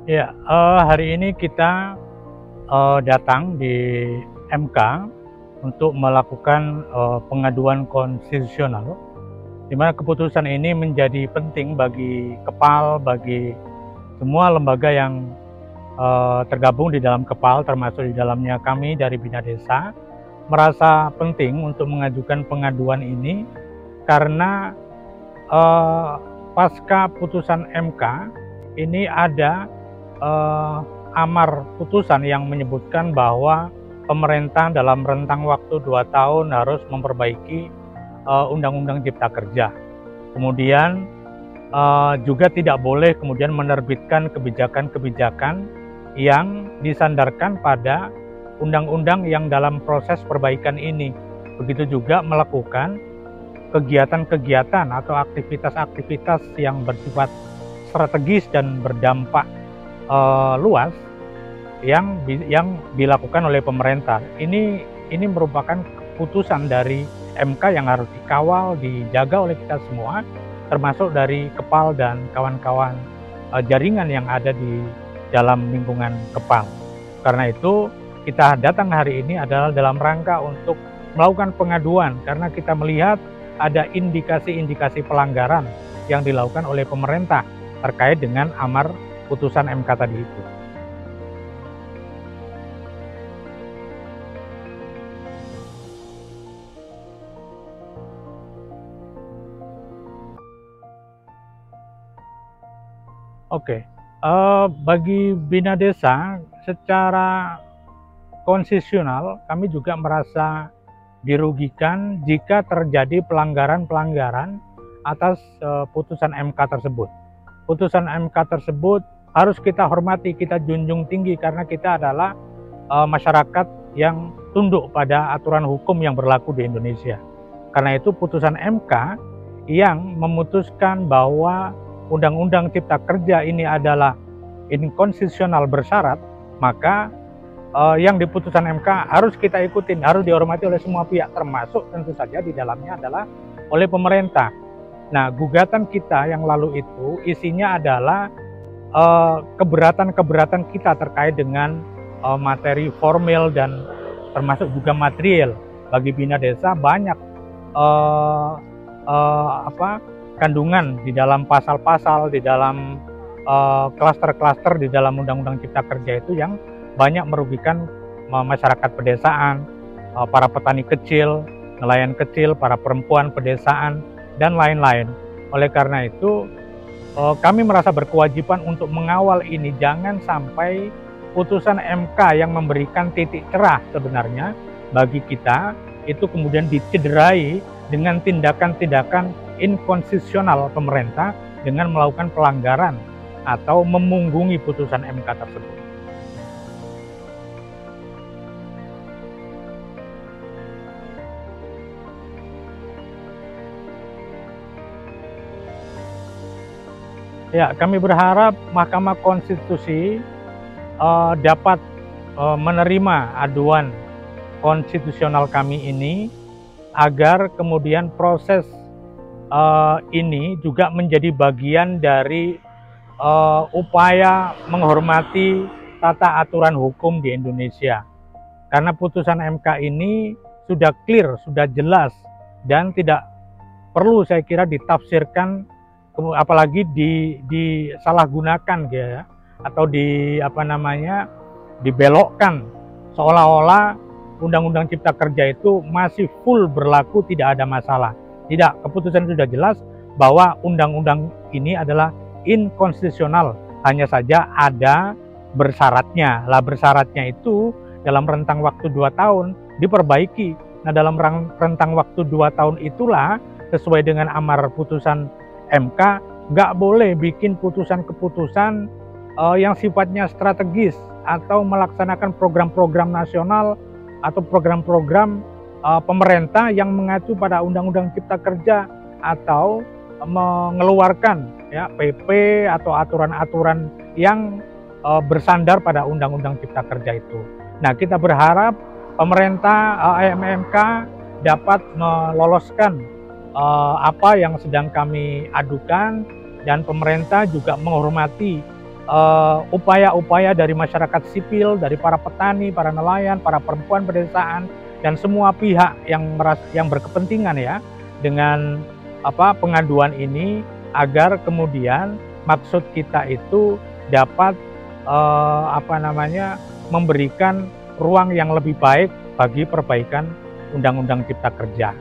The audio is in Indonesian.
Ya, hari ini kita datang di MK untuk melakukan pengaduan konstitusional, di mana keputusan ini menjadi penting bagi KEPAL, bagi semua lembaga yang tergabung di dalam KEPAL, termasuk di dalamnya kami dari Bina Desa, merasa penting untuk mengajukan pengaduan ini karena pasca putusan MK ini ada amar putusan yang menyebutkan bahwa pemerintah dalam rentang waktu 2 tahun harus memperbaiki Undang-Undang Cipta Kerja. Kemudian juga tidak boleh kemudian menerbitkan kebijakan-kebijakan yang disandarkan pada undang-undang yang dalam proses perbaikan ini. Begitu juga melakukan kegiatan-kegiatan atau aktivitas-aktivitas yang bersifat strategis dan berdampak luas yang dilakukan oleh pemerintah. Ini merupakan keputusan dari MK yang harus dikawal, dijaga oleh kita semua, termasuk dari KEPAL dan kawan-kawan jaringan yang ada di dalam lingkungan KEPAL. Karena itu kita datang hari ini adalah dalam rangka untuk melakukan pengaduan, karena kita melihat ada indikasi-indikasi pelanggaran yang dilakukan oleh pemerintah terkait dengan amar putusan MK tadi itu. Oke, bagi Bina Desa secara konstitusional kami juga merasa dirugikan jika terjadi pelanggaran-pelanggaran atas putusan MK tersebut. Putusan MK tersebut harus kita hormati, kita junjung tinggi, karena kita adalah masyarakat yang tunduk pada aturan hukum yang berlaku di Indonesia. Karena itu putusan MK yang memutuskan bahwa Undang-Undang Cipta Kerja ini adalah inkonstitusional bersyarat, maka yang di putusan MK harus kita ikutin, harus dihormati oleh semua pihak, termasuk tentu saja di dalamnya adalah oleh pemerintah. Nah, gugatan kita yang lalu itu isinya adalah keberatan-keberatan kita terkait dengan materi formil dan termasuk juga material. Bagi Bina Desa banyak kandungan di dalam pasal-pasal, di dalam klaster-klaster di dalam Undang-Undang Cipta Kerja itu yang banyak merugikan masyarakat pedesaan, para petani kecil, nelayan kecil, para perempuan pedesaan, dan lain-lain. Oleh karena itu, kami merasa berkewajiban untuk mengawal ini, jangan sampai putusan MK yang memberikan titik cerah sebenarnya bagi kita itu kemudian dicederai dengan tindakan-tindakan inkonstitusional pemerintah dengan melakukan pelanggaran atau memunggungi putusan MK tersebut. Ya, kami berharap Mahkamah Konstitusi dapat menerima aduan konstitusional kami ini, agar kemudian proses ini juga menjadi bagian dari upaya menghormati tata aturan hukum di Indonesia. Karena putusan MK ini sudah clear, sudah jelas, dan tidak perlu saya kira ditafsirkan, apalagi disalahgunakan ya, atau dibelokkan seolah-olah Undang-Undang Cipta Kerja itu masih full berlaku, tidak ada masalah. Tidak, keputusan sudah jelas bahwa undang-undang ini adalah inkonstitusional, hanya saja ada bersyaratnya. Lah bersyaratnya itu dalam rentang waktu 2 tahun diperbaiki. Nah, dalam rentang waktu 2 tahun itulah sesuai dengan amar putusan MK, nggak boleh bikin putusan-keputusan yang sifatnya strategis atau melaksanakan program-program nasional atau program-program pemerintah yang mengacu pada Undang-Undang Cipta Kerja atau mengeluarkan ya PP atau aturan-aturan yang bersandar pada Undang-Undang Cipta Kerja itu. Nah, kita berharap pemerintah MK dapat meloloskan apa yang sedang kami adukan, dan pemerintah juga menghormati upaya-upaya dari masyarakat sipil, dari para petani, para nelayan, para perempuan pedesaan, dan semua pihak yang berkepentingan ya dengan pengaduan ini, agar kemudian maksud kita itu dapat memberikan ruang yang lebih baik bagi perbaikan Undang-Undang Cipta Kerja.